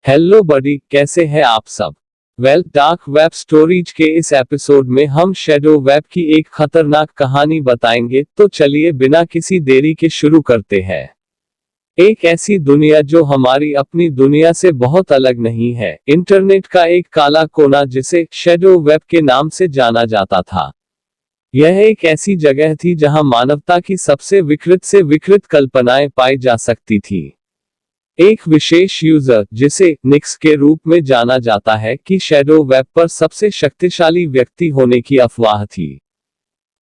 Hello बडी, कैसे हैं आप सब। डार्क वेब स्टोरीज के इस एपिसोड में हम शैडो वेब की एक खतरनाक कहानी बताएंगे, तो चलिए बिना किसी देरी के शुरू करते हैं। एक ऐसी दुनिया जो हमारी अपनी दुनिया से बहुत अलग नहीं है, इंटरनेट का एक काला कोना जिसे शैडो वेब के नाम से जाना जाता था। यह एक ऐसी जगह थी जहां मानवता की सबसे विकृत से विकृत कल्पनाएं पाई जा सकती थी। एक विशेष यूजर, जिसे निक्स के रूप में जाना जाता है, कि शैडो वेब पर सबसे शक्तिशाली व्यक्ति होने की अफवाह थी।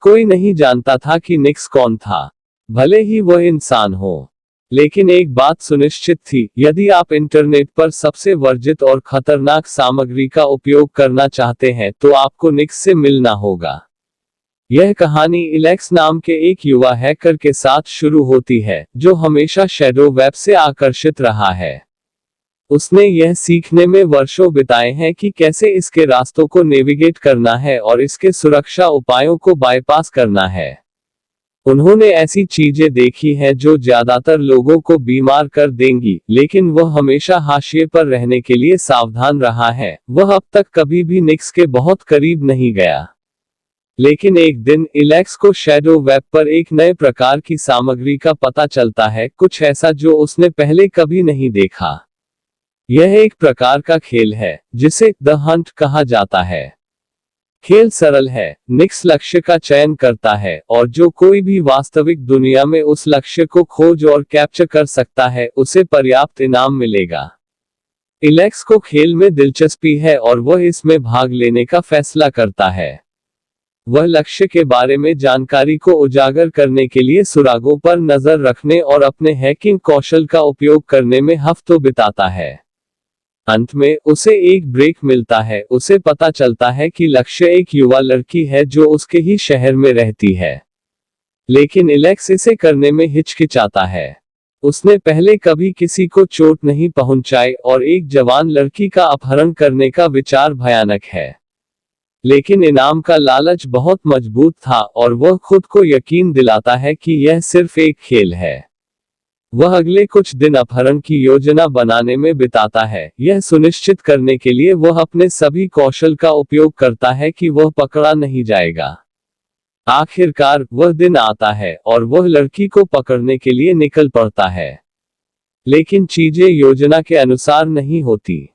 कोई नहीं जानता था कि निक्स कौन था, भले ही वह इंसान हो। लेकिन एक बात सुनिश्चित थी, यदि आप इंटरनेट पर सबसे वर्जित और खतरनाक सामग्री का उपयोग करना चाहते हैं तो आपको निक्स से मिलना होगा। यह कहानी इलेक्स नाम के एक युवा हैकर के साथ शुरू होती है, जो हमेशा शैडो वेब से आकर्षित रहा है। उसने यह सीखने में वर्षों बिताए हैं कि कैसे इसके रास्तों को नेविगेट करना है और इसके सुरक्षा उपायों को बाईपास करना है। उन्होंने ऐसी चीजें देखी हैं जो ज्यादातर लोगों को बीमार कर देंगी, लेकिन वह हमेशा हाशिए पर रहने के लिए सावधान रहा है। वह अब तक कभी भी निक्स के बहुत करीब नहीं गया। लेकिन एक दिन इलेक्स को शैडो वेब पर एक नए प्रकार की सामग्री का पता चलता है, कुछ ऐसा जो उसने पहले कभी नहीं देखा। यह एक प्रकार का खेल है जिसे द हंट कहा जाता है। खेल सरल है, निक्स लक्ष्य का चयन करता है और जो कोई भी वास्तविक दुनिया में उस लक्ष्य को खोज और कैप्चर कर सकता है, उसे पर्याप्त इनाम मिलेगा। इलेक्स को खेल में दिलचस्पी है और वह इसमें भाग लेने का फैसला करता है। वह लक्ष्य के बारे में जानकारी को उजागर करने के लिए सुरागों पर नजर रखने और अपने हैकिंग कौशल का उपयोग करने में हफ्तों बिताता है। अंत में उसे एक ब्रेक मिलता है। उसे पता चलता है कि लक्ष्य एक युवा लड़की है जो उसके ही शहर में रहती है। लेकिन इलेक्स इसे करने में हिचकिचाता है। उसने पहले कभी किसी को चोट नहीं पहुंचाई और एक जवान लड़की का अपहरण करने का विचार भयानक है। लेकिन इनाम का लालच बहुत मजबूत था और वह खुद को यकीन दिलाता है कि यह सिर्फ एक खेल है। वह अगले कुछ दिन अपहरण की योजना बनाने में बिताता है, यह सुनिश्चित करने के लिए वह अपने सभी कौशल का उपयोग करता है कि वह पकड़ा नहीं जाएगा। आखिरकार वह दिन आता है और वह लड़की को पकड़ने के लिए निकल पड़ता है। लेकिन चीजें योजना के अनुसार नहीं होती।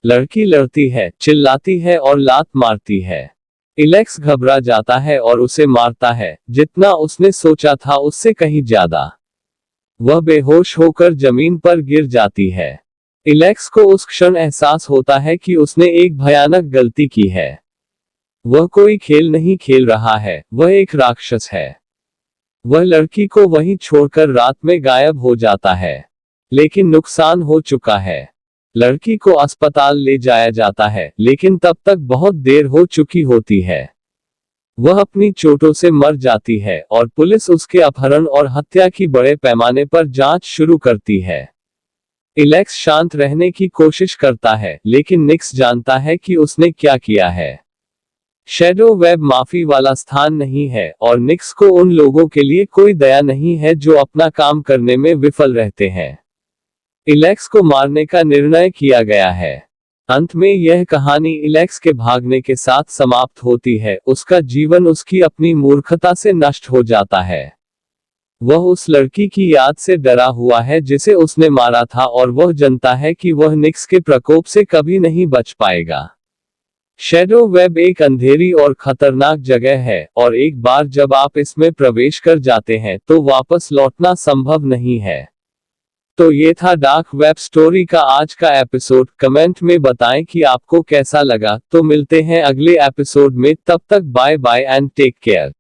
लड़की लड़ती है, चिल्लाती है और लात मारती है। इलेक्स घबरा जाता है और उसे मारता है, जितना उसने सोचा था उससे कहीं ज्यादा। वह बेहोश होकर जमीन पर गिर जाती है। इलेक्स को उस क्षण एहसास होता है कि उसने एक भयानक गलती की है। वह कोई खेल नहीं खेल रहा है, वह एक राक्षस है। वह लड़की को वहीं छोड़कर रात में गायब हो जाता है। लेकिन नुकसान हो चुका है। लड़की को अस्पताल ले जाया जाता है, लेकिन तब तक बहुत देर हो चुकी होती है। वह अपनी चोटों से मर जाती है और पुलिस उसके अपहरण और हत्या की बड़े पैमाने पर जांच शुरू करती है। इलेक्स शांत रहने की कोशिश करता है, लेकिन निक्स जानता है कि उसने क्या किया है। शैडो वेब माफी वाला स्थान नहीं है और निक्स को उन लोगों के लिए कोई दया नहीं है जो अपना काम करने में विफल रहते हैं। इलेक्स को मारने का निर्णय किया गया है। अंत में यह कहानी इलेक्स के भागने के साथ समाप्त होती है। उसका जीवन उसकी अपनी मूर्खता से नष्ट हो जाता है। वह उस लड़की की याद से डरा हुआ है जिसे उसने मारा था और वह जानता है कि वह निक्स के प्रकोप से कभी नहीं बच पाएगा। शैडो वेब एक अंधेरी और खतरनाक जगह है और एक बार जब आप इसमें प्रवेश कर जाते हैं तो वापस लौटना संभव नहीं है। तो ये था डार्क वेब स्टोरी का आज का एपिसोड। कमेंट में बताएं कि आपको कैसा लगा। तो मिलते हैं अगले एपिसोड में, तब तक bye bye and take care.